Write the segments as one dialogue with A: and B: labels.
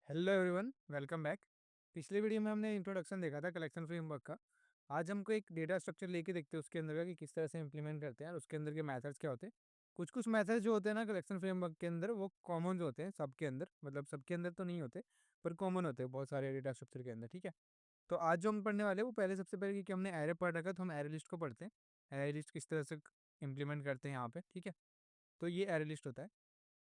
A: Hello everyone, welcome back. पिछले video में हमने इंट्रोडक्शन देखा था कलेक्शन फ्रेमवर्क का। आज हमको एक डेटा स्ट्रक्चर लेके देखते हैं उसके अंदर का कि किस तरह से इंप्लीमेंट करते हैं और उसके अंदर के मेथड्स क्या होते हैं। कुछ कुछ मेथड्स जो होते हैं ना कलेक्शन फ्रेमवर्क के अंदर, वो कॉमन जो होते हैं सबके अंदर, मतलब सबके अंदर तो नहीं होते पर कॉमन होते हैं बहुत सारे डेटा स्ट्रक्चर के अंदर। ठीक है, तो आज जो हम पढ़ने वाले हैं वो पहले सबसे पहले कि हमने एरे पढ़ रखा है, तो हम एरे लिस्ट को पढ़ते हैं। एरे लिस्ट किस तरह से इम्प्लीमेंट करते हैं यहाँ पे। ठीक है, तो ये एरे लिस्ट होता है।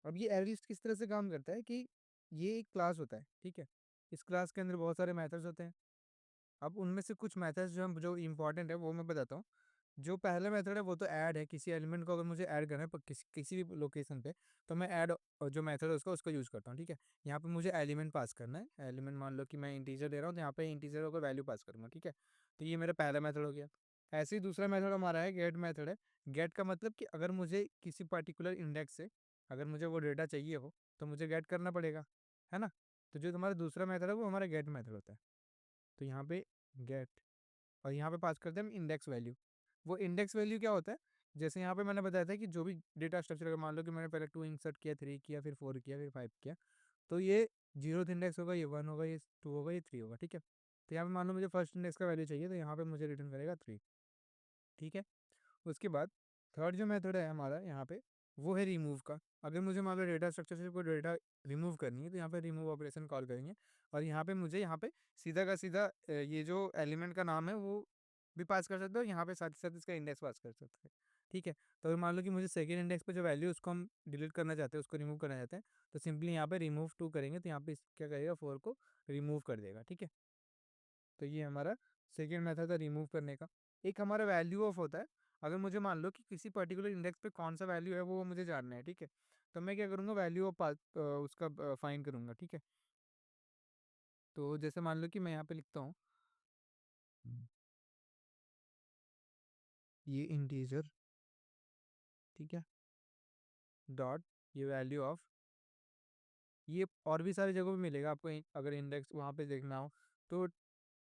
A: अब ये एरे लिस्ट किस तरह से काम करता है कि ये एक क्लास होता है। ठीक है, इस क्लास के अंदर बहुत सारे मेथड्स होते हैं। अब उनमें से कुछ मेथड्स जो इम्पोर्टेंट है वो मैं बताता हूँ। जो पहला मेथड है वो तो ऐड है। किसी एलिमेंट को अगर मुझे ऐड करना है पर किसी भी लोकेशन पे, तो मैं ऐड जो मेथड है उसको यूज़ करता हूँ। ठीक है, यहाँ पे मुझे एलिमेंट पास करना है। एलिमेंट मान लो कि मैं इंटीजर दे रहा हूँ, तो यहाँ पे इंटीजर को वैल्यू पास करूँगा। ठीक है, तो ये मेरा पहला मेथड हो गया। ऐसे ही दूसरा मेथड हमारा है गेट मेथड है। गेट का मतलब कि अगर मुझे किसी पर्टिकुलर इंडेक्स से अगर मुझे वो डेटा चाहिए हो तो मुझे गेट करना पड़ेगा, है ना। तो जो हमारा दूसरा मेथड है वो हमारा गेट मेथड होता है। तो यहाँ पे गेट, और यहाँ पे पास करते हैं हम इंडेक्स वैल्यू। वो इंडेक्स वैल्यू क्या होता है, जैसे यहाँ पे मैंने बताया था कि जो भी डेटा स्ट्रक्चर अगर मान लो कि मैंने पहले 2 इंसर्ट किया, 3 किया, फिर 4 किया, फिर 5 किया, तो ये 0th इंडेक्स होगा, ये 1 होगा, ये 2 होगा, ये 3 होगा। ठीक है, तो यहाँ पे मान लो मुझे फर्स्ट इंडेक्स का वैल्यू चाहिए, तो यहाँ पे मुझे रिटर्न करेगा 3। ठीक है, उसके बाद थर्ड जो मेथड है हमारा यहाँ पे, वो है रिमूव का। अगर मुझे मान लो डेटा स्ट्रक्चर से कोई डेटा रिमूव करनी है, तो यहाँ पे रिमूव ऑपरेशन कॉल करेंगे। और यहाँ पे मुझे यहाँ पे सीधा का सीधा ये जो एलिमेंट का नाम है वो भी पास कर सकते हो, यहाँ पे साथ ही साथ इसका इंडेक्स पास कर सकते हैं। ठीक है, तो अगर मान लो कि मुझे सेकेंड इंडेक्स पे जो वैल्यू उसको हम डिलीट करना चाहते हैं, उसको रिमूव करना चाहते हैं, तो सिंपली यहाँ पे रिमूव 2 करेंगे, तो यहाँ पे क्या करेगा, 4 को रिमूव कर देगा। ठीक है, तो ये हमारा सेकेंड मेथड है रिमूव करने का। एक हमारा वैल्यू ऑफ होता है। अगर मुझे मान लो कि किसी पर्टिकुलर इंडेक्स पे कौन सा वैल्यू है वो मुझे जानना है। ठीक है, तो मैं क्या करूँगा, वैल्यू ऑफ उसका फाइंड करूँगा। ठीक है, तो जैसे मान लो कि मैं यहाँ पे लिखता हूँ ये इंटीजर, ठीक है, डॉट ये वैल्यू ऑफ, ये और भी सारी जगहों पे मिलेगा आपको। अगर इंडेक्स वहाँ पे देखना हो तो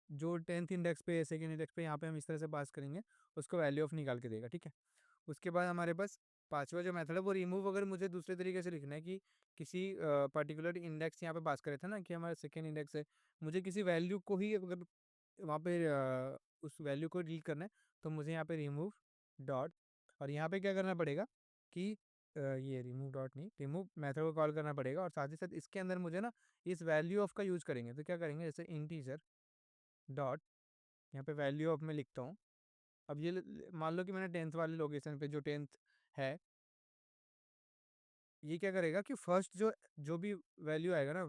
A: जो 10th इंडेक्स पे, सेकेंड इंडेक्स पे, यहाँ पे हम इस तरह से पास करेंगे, उसको वैल्यू ऑफ निकाल के देगा। ठीक है, उसके बाद हमारे पास पांचवा जो मेथड है वो रिमूव। अगर मुझे दूसरे तरीके से लिखना है कि किसी पर्टिकुलर इंडेक्स यहाँ पे पास करे थे ना कि हमारा सेकेंड इंडेक्स है, मुझे किसी वैल्यू को ही अगर वहाँ पे उस वैल्यू को रीड करना है, तो मुझे यहाँ पे रिमूव डॉट, और यहाँ पे क्या करना पड़ेगा कि ये रिमूव डॉट नहीं, रिमूव मेथड को कॉल करना पड़ेगा। और साथ ही साथ इसके अंदर मुझे ना इस वैल्यू ऑफ का यूज करेंगे। तो क्या करेंगे, जैसे इंटीजर डॉट, यहाँ पे वैल्यू ऑफ में लिखता हूँ। अब ये मान लो कि मैंने 10th वाले लोकेशन पे जो 10th है, ये क्या करेगा कि फर्स्ट जो जो भी वैल्यू आएगा ना,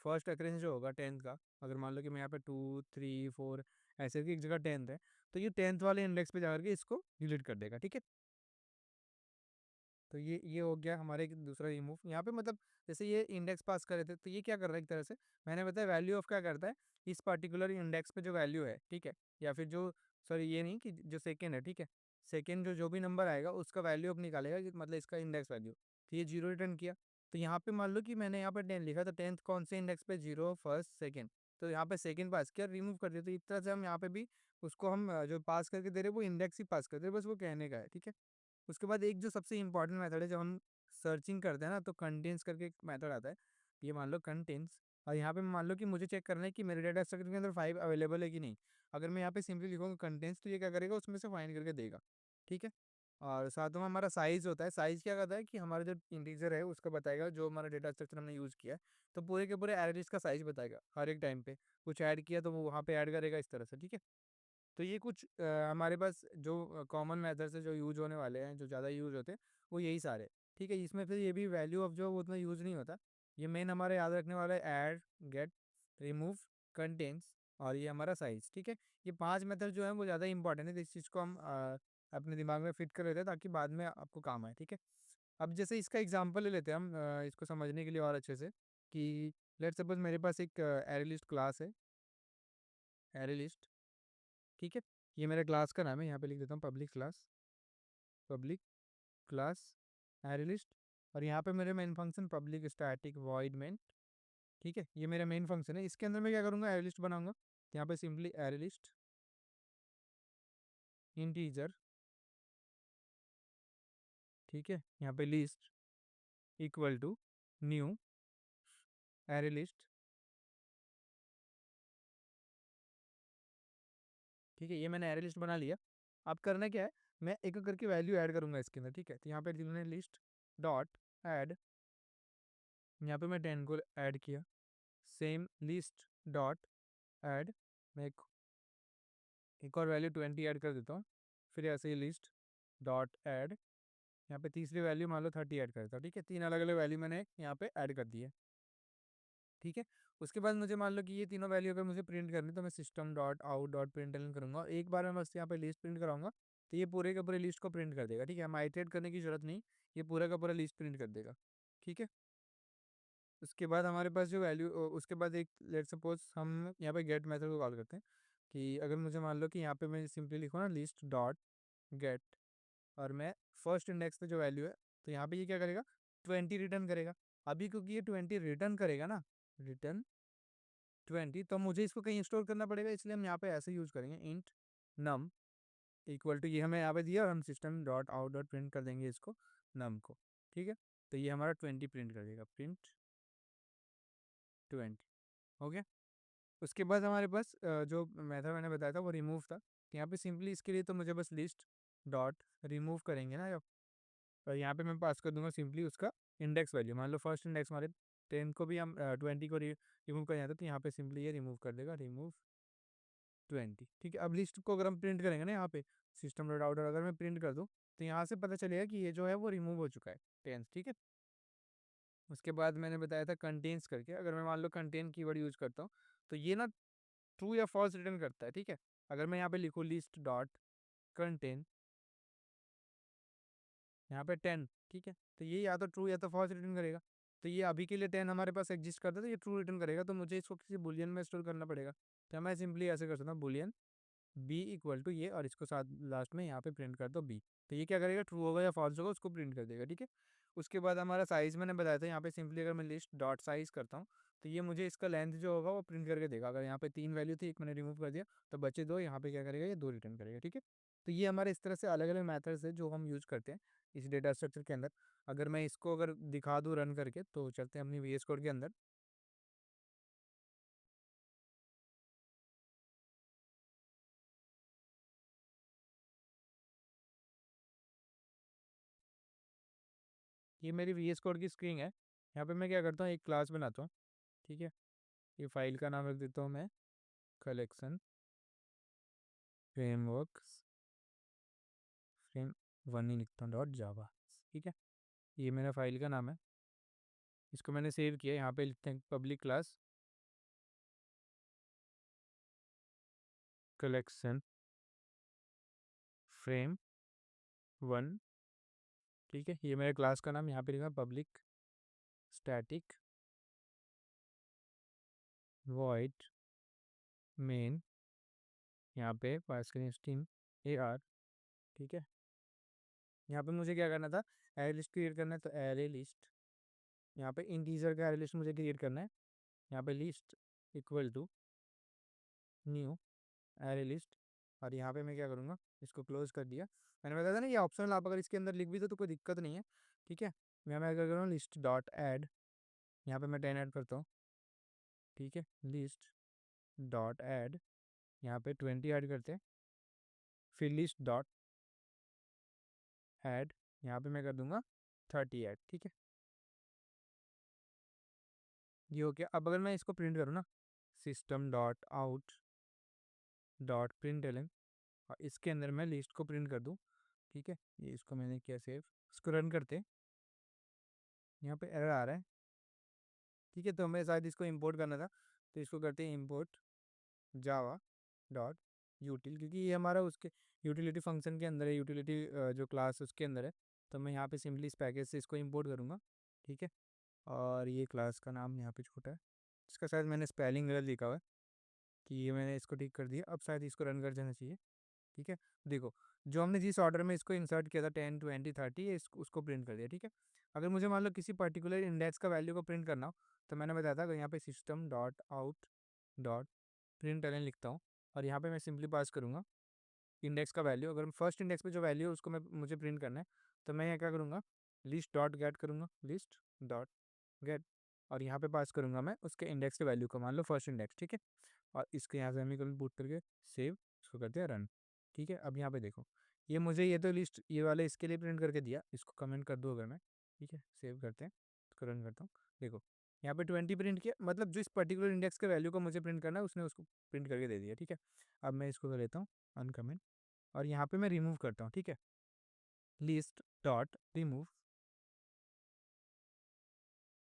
A: फर्स्ट अक्रेंस जो होगा 10th का, अगर मान लो कि मैं यहाँ पे 2 3 4 ऐसे की एक जगह 10th है, तो ये 10th वाले इंडेक्स पे जाकर के इसको डिलीट कर देगा। ठीक है, तो ये हो गया हमारे एक दूसरा रिमूव। यहाँ पे मतलब जैसे ये इंडेक्स पास कर रहे थे, तो ये क्या कर रहा है एक तरह से, मैंने बताया वैल्यू ऑफ क्या करता है, इस पर्टिकुलर इंडेक्स पे जो वैल्यू है, ठीक है, या फिर जो, सॉरी ये नहीं, कि जो सेकेंड है, ठीक है, सेकेंड जो जो भी नंबर आएगा उसका वैल्यू ऑफ निकालेगा, मतलब इसका इंडेक्स वैल्यू। तो ये 0 रिटर्न किया। तो यहाँ पे मान लो कि मैंने यहाँ पे 10 लिखा, तो 10th कौन से इंडेक्स पे, 0 फर्स्ट सेकेंड, तो यहाँ पे सेकेंड पास किया, रिमूव कर दिया। तो इस तरह से हम यहाँ पे भी उसको हम जो पास करके दे रहे हैं वो इंडेक्स ही पास कर दे रहे हैं, बस वो कहने का है। ठीक है, उसके बाद एक जो सबसे इंपॉर्टेंट मेथड है, जब हम सर्चिंग करते हैं ना, तो कंटेंट्स करके एक मेथड आता है। ये मान लो कंटेंट्स, और यहाँ पे मान लो कि मुझे चेक करना है कि मेरे डेटा स्ट्रक्चर के अंदर 5 अवेलेबल है कि नहीं। अगर मैं यहाँ पे सिंपली लिखूंगा कंटेंट्स, तो ये क्या करेगा, उसमें से फाइंड करके देगा। ठीक है, और साथ में हमारा साइज होता है। साइज क्या करता है कि हमारा जो इंटीजर है उसका बताएगा, जो हमारा डेटा स्ट्रक्चर हमने यूज़ किया है, तो पूरे के पूरे एरे लिस्ट का साइज बताएगा हर एक टाइम पे। कुछ ऐड किया तो वो वहाँ पे ऐड करेगा, इस तरह से। ठीक है, तो ये कुछ हमारे पास जो कॉमन मेथड्स है जो यूज होने वाले हैं, जो ज़्यादा यूज होते हैं, वो यही सारे। ठीक है, इसमें फिर ये भी वैल्यू ऑफ जो वो उतना यूज नहीं होता। ये मेन हमारे याद रखने वाला है ऐड, गेट, रिमूव, कंटेंट्स, और ये हमारा साइज। ठीक है, ये 5 मेथड जो है वो ज़्यादा इंपॉर्टेंट है, तो इस चीज़ को हम अपने दिमाग में फिट कर लेते हैं ताकि बाद में आपको काम आए। ठीक है, अब जैसे इसका एग्जाम्पल ले लेते हैं हम इसको समझने के लिए और अच्छे से, कि लेट्स सपोज मेरे पास एक एरे लिस्ट क्लास है, एरे लिस्ट। ठीक है, ये मेरे क्लास का नाम है, यहाँ पे लिख देता हूँ public class, public class array list. और यहाँ पे मेरे main function public static void main. ठीक है, ये मेरा मेन फंक्शन है। इसके अंदर मैं क्या करूँगा, एरे लिस्ट बनाऊंगा। तो यहाँ पे सिंपली एरे लिस्ट इंटीजर, ठीक है, यहाँ पे list equal to new array list, ठीक है, ये मैंने एरे लिस्ट बना लिया। अब करना क्या है, मैं एक एक करके वैल्यू ऐड करूंगा इसके अंदर, ठीक है। तो यहाँ पे मैंने लिस्ट डॉट ऐड, यहाँ पे मैं 10 को ऐड किया। सेम लिस्ट डॉट ऐड, मैं एक और वैल्यू 20 ऐड कर देता हूँ। फिर ऐसे ही लिस्ट डॉट ऐड, यहाँ पे तीसरी वैल्यू मान लो 30 ऐड कर देता हूँ, ठीक है। 3 अलग अलग वैल्यू मैंने यहाँ पे ऐड कर दी है, ठीक है। उसके बाद मुझे मान लो कि ये तीनों वैल्यू अगर मुझे प्रिंट करनी है, तो मैं system dot out dot print करूँगा। और एक बार मैं बस यहाँ पे लिस्ट प्रिंट कराऊंगा, तो ये पूरे के पूरे लिस्ट को प्रिंट कर देगा, ठीक है। हम आइटरेट करने की जरूरत नहीं, ये पूरा का पूरा लिस्ट प्रिंट कर देगा, ठीक है। उसके बाद हमारे पास जो वैल्यू, उसके बाद एक लेट सपोज हम यहाँ पे गेट मेथड को कॉल करते हैं, कि अगर मुझे मान लो कि यहाँ पे मैं सिंपली लिखूँ ना लिस्ट डॉट गेट, और मैं फर्स्ट इंडेक्स पे जो वैल्यू है, तो यहाँ पे ये क्या करेगा, 20 रिटर्न करेगा। अभी क्योंकि ये 20 रिटर्न करेगा ना, रिटर्न 20, तो मुझे इसको कहीं स्टोर करना पड़ेगा, इसलिए हम यहाँ पे ऐसे यूज करेंगे इंट नम इक्वल टू, ये हमें यहाँ पे दिया और हम system dot out dot print कर देंगे इसको नम को, ठीक है। तो ये हमारा 20 प्रिंट कर देगा, प्रिंट 20, हो गया। उसके बाद हमारे पास जो मेथड मैंने बताया था वो रिमूव था। तो यहाँ पे सिंपली इसके लिए तो मुझे बस लिस्ट डॉट रिमूव करेंगे ना, और यहाँ पे मैं पास कर दूंगा सिंपली उसका इंडेक्स वैल्यू। मान लो फर्स्ट इंडेक्स हमारे 10 को भी हम 20 को रिमूव कर जाते, तो यहाँ पे सिंपली ये रिमूव कर देगा, रिमूव 20, ठीक है। अब लिस्ट को अगर हम प्रिंट करेंगे ना, यहाँ पे सिस्टम डॉट आउट अगर मैं प्रिंट कर दूँ, तो यहाँ से पता चलेगा कि ये जो है वो रिमूव हो चुका है 10, ठीक है। उसके बाद मैंने बताया था कंटेन्स करके, अगर मैं मान लो कंटेन कीवर्ड यूज करता हूँ, तो ये ना ट्रू या फॉल्स रिटर्न करता है, ठीक है। अगर मैं यहाँ पे लिखूँ लिस्ट डॉट कंटेन, यहाँ पे 10, ठीक है, तो ये या तो ट्रू या तो फॉल्स रिटर्न करेगा। तो ये अभी के लिए 10 हमारे पास एग्जिस्ट करता है, तो ये ट्रू रिटर्न करेगा, तो मुझे इसको किसी बुलियन में स्टोर करना पड़ेगा। तो मैं सिंपली ऐसे कर सकता हूँ, बुलियन बी इक्वल टू ये, और इसको साथ लास्ट में यहाँ पे प्रिंट कर दो बी। तो ये क्या करेगा, ट्रू होगा या फॉल्स होगा उसको प्रिंट कर देगा, ठीक है। उसके बाद हमारा साइज मैंने बताया था, यहाँ पे सिंपली अगर मैं लिस्ट डॉट साइज करता हूँ, तो ये मुझे इसका लेंथ जो होगा वो प्रिंट करके देगा। अगर यहाँ पे 3 वैल्यू थी, एक मैंने रिमूव कर दिया, तो बचे 2, यहाँ पे क्या करेगा, ये 2 रिटर्न करेगा, ठीक है। तो ये हमारे इस तरह से अलग अलग मैथड्स है जो हम यूज करते हैं इस डेटा स्ट्रक्चर के अंदर। अगर मैं इसको अगर दिखा दूँ रन करके, तो चलते हैं अपनी VS कोड के अंदर। ये मेरी VS कोड की स्क्रीन है। यहाँ पे मैं क्या करता हूँ, एक क्लास बनाता हूँ, ठीक है। ये फाइल का नाम रख देता हूँ मैं कलेक्शन फ्रेमवर्क, फ्रेम वन ही लिखता हूँ डॉट जावा, ठीक है। ये मेरा फाइल का नाम है, इसको मैंने सेव किया। यहाँ पे लिखते हैं public class collection frame one, ठीक है। ये मेरे क्लास का नाम, यहाँ पे लिखा पब्लिक स्टैटिक वॉइड मेन, यहाँ पे पास करें स्ट्रीम AR, ठीक है। यहाँ पे मुझे क्या करना था, एरे लिस्ट क्रिएट करना है, तो एरे लिस्ट, यहाँ पे इंटीजर का एरे लिस्ट मुझे क्रिएट करना है। यहाँ पे list equal to new array list, और यहाँ पे मैं क्या करूँगा, इसको क्लोज कर दिया। मैंने बताया था ना ये ऑप्शनल, आप अगर इसके अंदर लिख भी दो तो कोई दिक्कत नहीं है, ठीक है। मैं क्या कर रहा हूँ, लिस्ट डॉट ऐड, यहाँ पे मैं 10 ऐड करता हूँ, ठीक है। लिस्ट डॉट ऐड, यहाँ पे 20 ऐड करते हैं। फिर लिस्ट डॉट ऐड, यहाँ पे मैं कर दूंगा 30 ऐड, ठीक है। ये हो गया। अब अगर मैं इसको प्रिंट करूँ ना, system dot out dot print L, और इसके अंदर मैं लिस्ट को प्रिंट कर दूँ, ठीक है। ये इसको मैंने किया सेव, इसको रन करते, यहाँ पे एरर आ रहा है, ठीक है। तो हमें शायद इसको इंपोर्ट करना था, तो इसको करते हैं इंपोर्ट जावा डॉट यूटिल, क्योंकि ये हमारा उसके यूटिलिटी फंक्शन के अंदर है, यूटिलिटी जो क्लास उसके अंदर है। तो मैं यहाँ पे सिंपली इस पैकेज से इसको इंपोर्ट करूँगा, ठीक है। और ये क्लास का नाम यहाँ पे छोटा है, इसका शायद मैंने स्पेलिंग गलत लिखा हुआ है, कि ये मैंने इसको ठीक कर दिया। अब शायद इसको रन कर जाना चाहिए, ठीक है। देखो, जो हमने जिस ऑर्डर में इसको इंसर्ट किया था 10 20 30, ये उसको प्रिंट कर दिया, ठीक है। अगर मुझे मान लो किसी पर्टिकुलर इंडेक्स का वैल्यू को प्रिंट करना हो, तो मैंने बताया था कि यहाँ पे system dot out dot print L N लिखता हूँ, और यहाँ पे मैं सिंपली पास करूँगा इंडेक्स का वैल्यू। अगर फर्स्ट इंडेक्स पे जो वैल्यू है उसको मुझे प्रिंट करना है, तो मैं यहाँ क्या करूँगा, लिस्ट डॉट गेट करूँगा, लिस्ट डॉट गेट, और यहाँ पे पास करूँगा मैं उसके इंडेक्स के वैल्यू को, मान लो फर्स्ट इंडेक्स, ठीक है। और इसके यहाँ से सेमीकोलन पुट करके सेव, इसको करते हैं रन। ठीक है, अब यहाँ पे देखो, ये मुझे ये तो लिस्ट ये वाला इसके लिए प्रिंट करके दिया, इसको कमेंट कर दूँ अगर मैं, ठीक है, सेव करते हैं, इसको रन करता हूँ। देखो यहाँ पे 20 प्रिंट किया, मतलब जो इस पर्टिकुलर इंडेक्स के वैल्यू को मुझे प्रिंट करना है उसने उसको प्रिंट करके दे दिया। ठीक है, अब मैं इसको कर लेता हूँ अनकमेंट और यहाँ पे मैं रिमूव करता हूँ। ठीक है, लिस्ट डॉट रिमूव,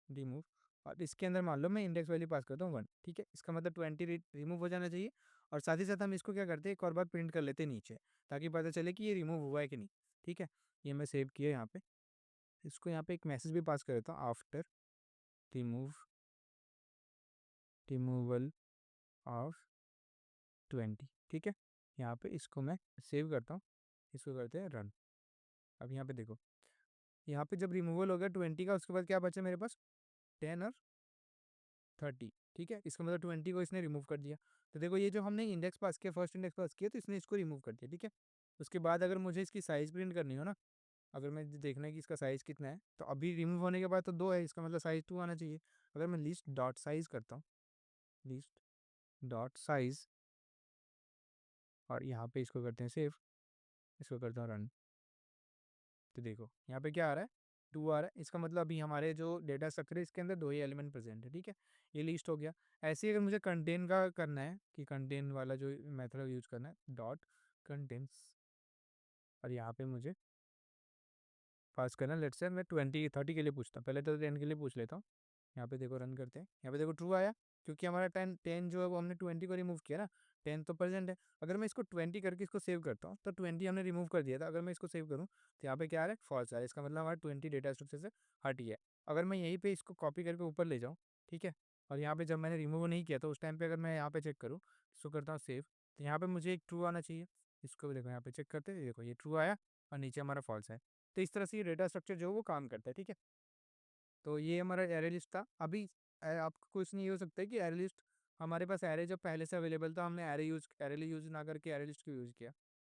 A: रिमूव, और इसके अंदर मान लो मैं इंडेक्स वैल्यू पास करता हूँ 1। ठीक है, इसका मतलब 20 रिमूव हो जाना चाहिए। और साथ ही साथ हम इसको क्या करते हैं, एक और बार प्रिंट कर लेते हैं नीचे, ताकि पता चले कि ये रिमूव हुआ है कि नहीं। ठीक है, ये मैं सेव किया यहाँ पे, इसको यहाँ पे एक मैसेज भी पास कर देता हूँ, आफ्टर रिमूव रिमूवल ऑफ 20। ठीक है, यहाँ पे इसको मैं सेव करता हूँ, इसको करते हैं रन। अब यहाँ पे देखो, यहाँ पे जब रिमूवल हो गया 20 का, उसके बाद क्या बचा मेरे पास, 10 और 30। ठीक है, इसका मतलब 20 को इसने रिमूव कर दिया। तो देखो ये जो हमने इंडेक्स पास किया, फर्स्ट इंडेक्स पास किया, तो इसने इसको रिमूव कर दिया। ठीक है, उसके बाद अगर मुझे इसकी साइज़ प्रिंट करनी हो ना, अगर मैं देखना है कि इसका साइज़ कितना है, तो अभी रिमूव होने के बाद तो 2 है, इसका मतलब साइज़ 2 आना चाहिए। अगर मैं लिस्ट डॉट साइज़ करता हूँ, लिस्ट डॉट साइज़, और यहाँ पे इसको करते हैं सेव, इसको करता हूँ रन। तो देखो यहाँ पे क्या आ रहा है, 2 आ रहा है। इसका मतलब अभी हमारे जो डेटा स्ट्रक्चर है इसके अंदर 2 ही एलिमेंट प्रेजेंट है। ठीक है, ये लिस्ट हो गया। ऐसे ही अगर मुझे कंटेन का करना है, कि कंटेन वाला जो मेथड यूज करना है, डॉट कंटेंट्स, और यहाँ पे मुझे पास करना है, लेट्स से मैं 20 30 के लिए पूछता हूँ, पहले तो 10 के लिए पूछ लेता हूँ। यहाँ पे देखो रन करते हैं, यहाँ पे देखो ट्रू आया, क्योंकि हमारा 10 जो है वो हमने 20 को रिमूव किया ना, 10 तो प्रेजेंट है। अगर मैं इसको 20 करके इसको सेव करता हूँ, तो 20 हमने रिमूव कर दिया था, अगर मैं इसको सेव करूँ तो यहाँ पे क्या आ रहा है, फॉल्स आ रहा है। इसका मतलब हमारा 20 डेटा स्ट्रक्चर से हट गया है। अगर मैं यहीं पे इसको कॉपी करके ऊपर ले जाऊँ, ठीक है, और यहाँ पे जब मैंने रिमूव नहीं किया तो उस टाइम पे अगर मैं यहाँ पे चेक करूँ, इसको करता हूँ सेव, तो यहाँ पे मुझे एक ट्रू आना चाहिए। इसको भी देखो, यहाँ पे चेक करते हैं, देखो ये ट्रू आया और नीचे हमारा फॉल्स है। तो इस तरह से ये डेटा स्ट्रक्चर जो है वो काम करता है। ठीक है, तो ये हमारा एरे लिस्ट था। अभी आपको क्वेश्चन ये हो सकता है कि एरे लिस्ट, हमारे पास एरे जब पहले से अवेलेबल था, हमने एरे यूज ना करके एरे लिस्ट क्यों यूज़ किया।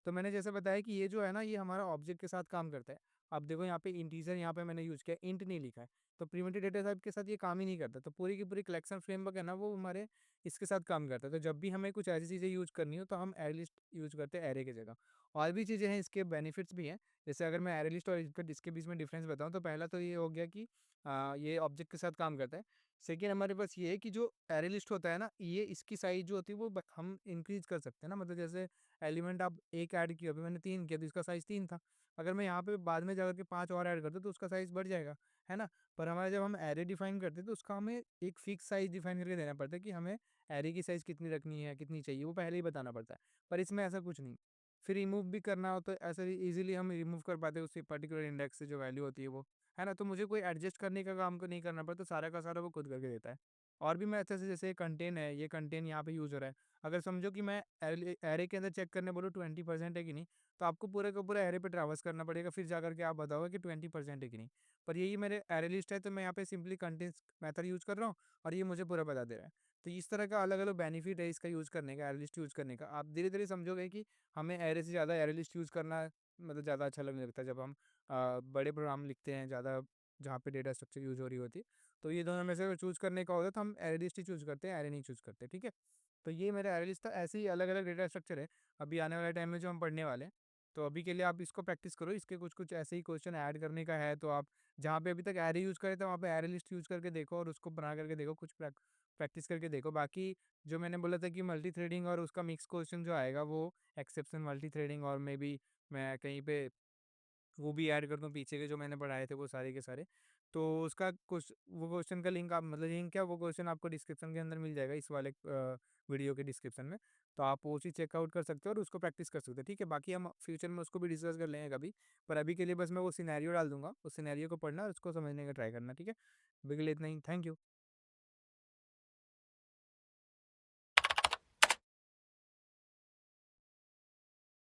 A: तो मैंने जैसे बताया कि ये जो है ना, ये हमारा ऑब्जेक्ट के साथ काम करता है। अब देखो यहाँ पे इंटीजर, यहाँ पे मैंने यूज़ किया, इंट नहीं लिखा है, तो प्रिमिटिव डेटा टाइप के साथ ये काम ही नहीं करता। तो पूरी की पूरी कलेक्शन फ्रेमवर्क है ना, वो हमारे इसके साथ काम करता है। तो जब भी हमें कुछ ऐसी चीज़ें यूज़ करनी हो, तो हम एरे लिस्ट यूज़ करते हैं एरे की जगह। और भी चीज़ें हैं, इसके बेनिफिट्स भी हैं। जैसे अगर मैं एरे लिस्ट और इसके बीच में डिफरेंस बताऊँ, तो पहला तो ये हो गया कि ये ऑब्जेक्ट के साथ काम करता है। सेकंड हमारे पास ये है कि जो एरे लिस्ट होता है ना, ये इसकी साइज़ जो होती है वो हम इंक्रीज़ कर सकते हैं ना, मतलब जैसे एलिमेंट आप 1 ऐड किया, अभी मैंने 3 किया तो इसका साइज़ 3 था। अगर मैं यहाँ पे बाद में जाकर के 5 और ऐड कर दूँ तो उसका साइज़ बढ़ जाएगा, है ना? पर हमारा जब हम एरे डिफाइन करते हैं तो उसका हमें एक फिक्स साइज़ डिफाइन करके देना पड़ता है कि हमें एरे की साइज़ कितनी रखनी है, कितनी चाहिए, वो पहले ही बताना पड़ता है। पर इसमें ऐसा कुछ नहीं। फिर रिमूव भी करना हो तो ऐसे ईज़िली हम रिमूव कर पाते हैं उसी पर्टिकुलर इंडेक्स से जो वैल्यू होती है वो। है ना? तो मुझे कोई एडजस्ट करने का काम को नहीं करना पड़ता, सारा का सारा वो खुद करके देता है। और भी मेथड्स है, जैसे कंटेन है, ये कंटेन यहाँ पे यूज़ हो रहा है। अगर समझो कि मैं एरे के अंदर चेक करने बोलूँ 20% है कि नहीं, तो आपको पूरे का पूरा एरे पे ट्रैवर्स करना पड़ेगा, फिर जाकर के आप बताओगे कि 20% है कि नहीं। पर यही मेरे एरे लिस्ट है, तो मैं यहाँ पे सिंपली कंटेंट्स मेथड यूज़ कर रहा हूँ और ये मुझे पूरा बता दे रहा है। तो इस तरह का अलग-अलग बेनिफिट है इसका यूज़ करने का, एरे लिस्ट यूज़ करने का। आप धीरे-धीरे समझोगे कि हमें एरे से ज़्यादा एरे लिस्ट यूज़ करना मतलब ज़्यादा अच्छा लगने लगता है, जब हम बड़े प्रोग्राम लिखते हैं ज़्यादा, जहाँ पे डेटा स्ट्रक्चर यूज़ हो रही होती है। तो ये दोनों में से अगर चूज़ करने का होता है तो हम एरे लिस्ट ही चूज़ करते हैं, एरे नहीं चूज़ करते। ठीक है? तो ये मेरा एरे लिस्ट था। ऐसे ही अलग-अलग डेटा स्ट्रक्चर है, अभी आने वाले टाइम में जो हम पढ़ने वाले हैं। तो अभी के लिए आप इसको प्रैक्टिस करो, इसके कुछ-कुछ ऐसे ही क्वेश्चन ऐड करने का है, तो आप जहाँ पे अभी तक एरे यूज़ करे थे, वहाँ पे एरे लिस्ट यूज़ करके देखो और उसको बना करके देखो, कुछ प्रैक्टिस करके देखो। बाकी जो मैंने बोला था कि मल्टी-थ्रेडिंग और उसका मिक्स क्वेश्चन जो आएगा, वो एक्सेप्शन मल्टी-थ्रेडिंग और मेबी मैं कहीं पे वो भी ऐड कर दूँ पीछे के जो मैंने पढ़ाए थे वो सारे के सारे। तो उसका कुछ वो क्वेश्चन का लिंक आप मतलब लिंक क्या, वो क्वेश्चन आपको डिस्क्रिप्शन के अंदर मिल जाएगा, इस वाले वीडियो के डिस्क्रिप्शन में। तो आप वो चीज़ चेकआउट कर सकते हो और उसको प्रैक्टिस कर सकते हो, ठीक है? बाकी हम फ्यूचर में उसको भी डिस्कस कर लेंगे कभी। पर अभी के लिए बस मैं वो सिनेरियो डाल दूँगा, उस सिनेरियो को पढ़ना और उसको समझने का ट्राई करना, ठीक है? अभी के लिए इतना ही, थैंक यू।